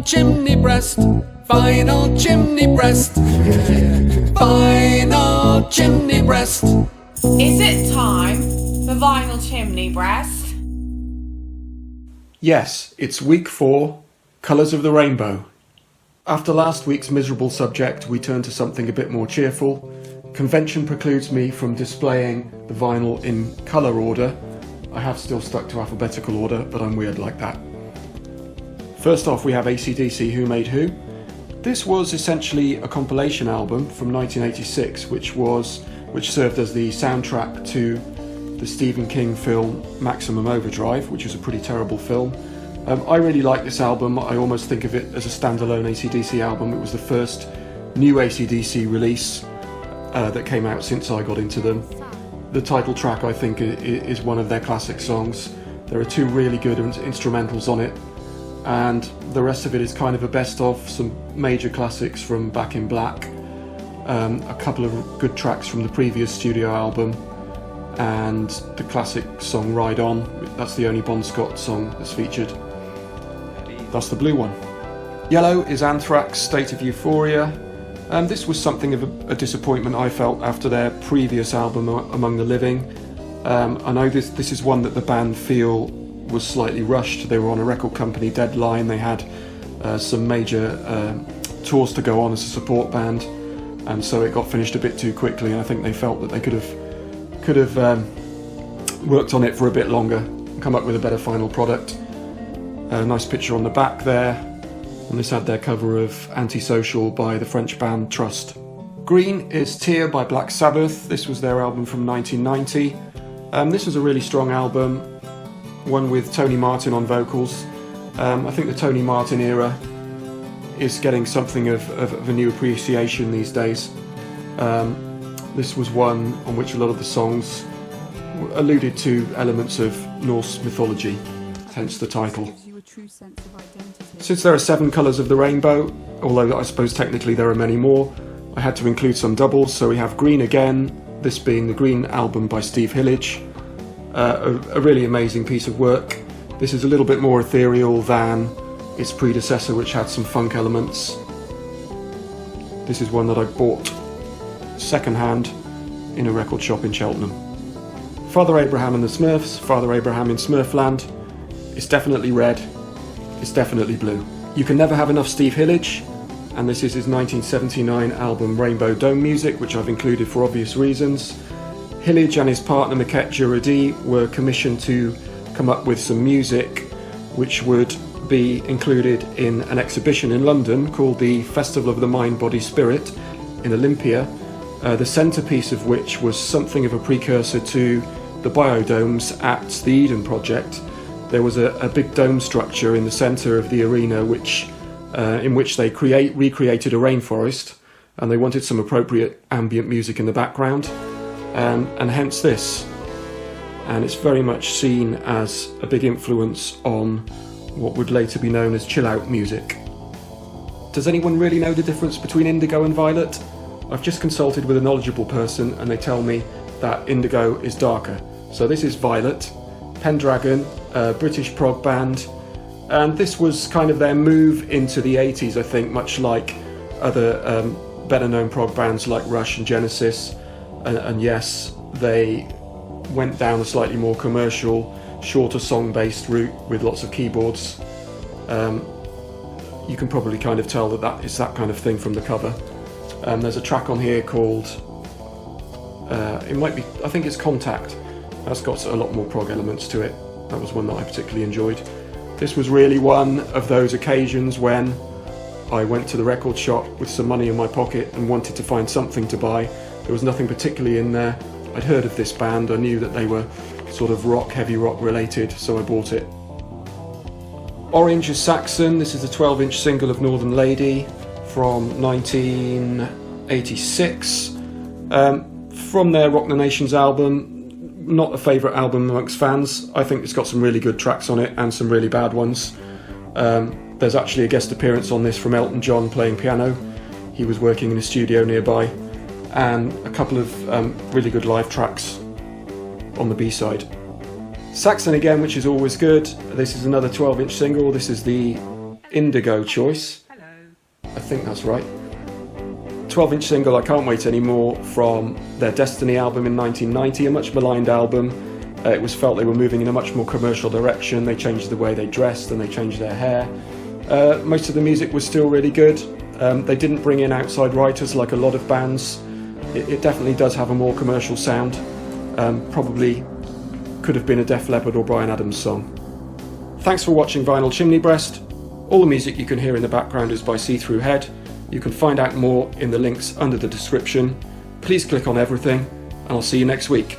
Vinyl Chimney Breast, Vinyl Chimney Breast, Vinyl Chimney Breast. Is it time for Vinyl Chimney Breast? Yes, it's week 4, Colours of the Rainbow. After last week's miserable subject, we turn to something a bit more cheerful. Convention precludes me from displaying the vinyl in colour order. I have still stuck to alphabetical order, but I'm weird like that. First off, we have AC/DC Who Made Who. This was essentially a compilation album from 1986, which served as the soundtrack to the Stephen King film Maximum Overdrive, which is a pretty terrible film. I really like this album. I almost think of it as a standalone AC/DC album. It was the first new AC/DC release that came out since I got into them. The title track, I think, is one of their classic songs. There are 2 really good instrumentals on it, and the rest of it is kind of a best of some major classics from Back in Black, a couple of good tracks from the previous studio album, and the classic song Ride On. That's the only Bon Scott song that's featured. That's the blue one. Yellow is Anthrax, State of Euphoria. This was something of a disappointment I felt after their previous album Among the Living. I know this is one that the band feel was slightly rushed. They were on a record company deadline. They had some major tours to go on as a support band, and so it got finished a bit too quickly, and I think they felt that they could have worked on it for a bit longer and come up with a better final product. A nice picture on the back there, and this had their cover of Antisocial by the French band Trust. Green is Tear by Black Sabbath. This was their album from 1990. This was a really strong album, one with Tony Martin on vocals. I think the Tony Martin era is getting something of a new appreciation these days. This was one on which a lot of the songs alluded to elements of Norse mythology, hence the title. Since there are 7 colours of the rainbow, although I suppose technically there are many more, I had to include some doubles. So we have Green again, this being the Green album by Steve Hillage. A really amazing piece of work. This is a little bit more ethereal than its predecessor, which had some funk elements. This is one that I bought second-hand in a record shop in Cheltenham. Father Abraham and the Smurfs, Father Abraham in Smurfland. It's definitely red, it's definitely blue. You can never have enough Steve Hillage, and this is his 1979 album Rainbow Dome Music, which I've included for obvious reasons. Hillage and his partner Maquette Juradi were commissioned to come up with some music which would be included in an exhibition in London called the Festival of the Mind, Body, Spirit in Olympia, the centrepiece of which was something of a precursor to the biodomes at the Eden Project. There was a big dome structure in the centre of the arena in which they recreated a rainforest, and they wanted some appropriate ambient music in the background, and hence this. And it's very much seen as a big influence on what would later be known as chill-out music. Does anyone really know the difference between Indigo and Violet? I've just consulted with a knowledgeable person, and they tell me that Indigo is darker. So this is Violet. Pendragon, a British prog band, and this was kind of their move into the 80s, I think, much like other better known prog bands like Rush and Genesis, and yes, they went down a slightly more commercial, shorter song-based route with lots of keyboards. You can probably kind of tell that is that kind of thing from the cover. There's a track on here called, I think it's Contact. That's got a lot more prog elements to it. That was one that I particularly enjoyed. This was really one of those occasions when I went to the record shop with some money in my pocket and wanted to find something to buy. There was nothing particularly in there. I'd heard of this band, I knew that they were sort of heavy rock related, so I bought it. Orange is Saxon. This is a 12-inch single of Northern Lady from 1986. From their Rock the Nations album. Not a favourite album amongst fans. I think it's got some really good tracks on it and some really bad ones. There's actually a guest appearance on this from Elton John playing piano. He was working in a studio nearby, and a couple of really good live tracks on the B-side. Saxon again, which is always good. This is another 12-inch single. This is the Indigo choice. I think that's right. 12-inch single I Can't Wait Anymore from their Destiny album in 1990, a much maligned album. It was felt they were moving in a much more commercial direction. They changed the way they dressed and they changed their hair. Most of the music was still really good. They didn't bring in outside writers like a lot of bands. It definitely does have a more commercial sound. Probably could have been a Def Leppard or Bryan Adams song. Thanks for watching Vinyl Chimney Breast. All the music you can hear in the background is by See Through Head. You can find out more in the links under the description. Please click on everything, and I'll see you next week.